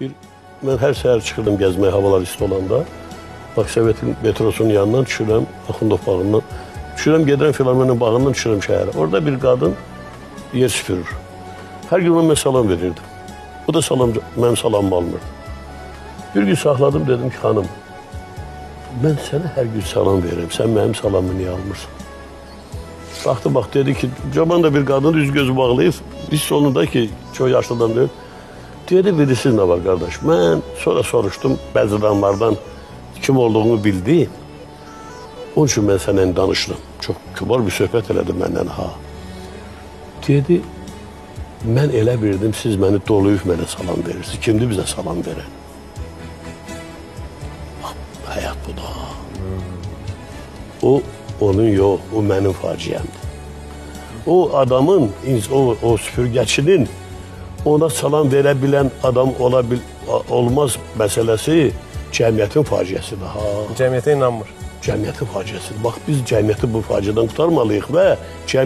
Ben her səhər çıxırdım gəzməyə havalar isti olanda. Bak Sovetin metrosunun yanından düşürəm, Axundov bağından. Düşürəm, gedirəm Filarmoniya bağından düşürəm şəhərə. Orada bir qadın yer süpürür. Hər gün mən salam verirdim. O da mənim salamımı almırdı. Bir gün saxladım, dedim ki, xanım, mən sənə hər gün salam verirəm, sən mənim salamımı niyə almırsan? Baxdı, dedi ki, caman da bir qadın üz gözü bağlayıb, hiss olunur ki, çox yaşlıdan deyil. Dedi, bilirsiniz nə var qardaş, mən sonra soruşdum, bəzi adamlardan kim olduğunu bildim. Onun üçün mən sənə danışdım. Çox kübar bir söhbət elədi məndən, ha. Dedi, mən elə bildim, siz məni doluyub mənə salam verirsiniz. Kimdir bizə salam verən? Həyat bu da. O, onun yox, o mənim faciəmdir. O adamın, o süpürgəçinin ona salam verə bilən adam olmaz məsələsi cəmiyyətin faciəsidir. Ha. Cəmiyyətə inanmır. Cəmiyyətin faciəsidir. Bax, biz cəmiyyəti bu faciədən qurtarmalıyıq və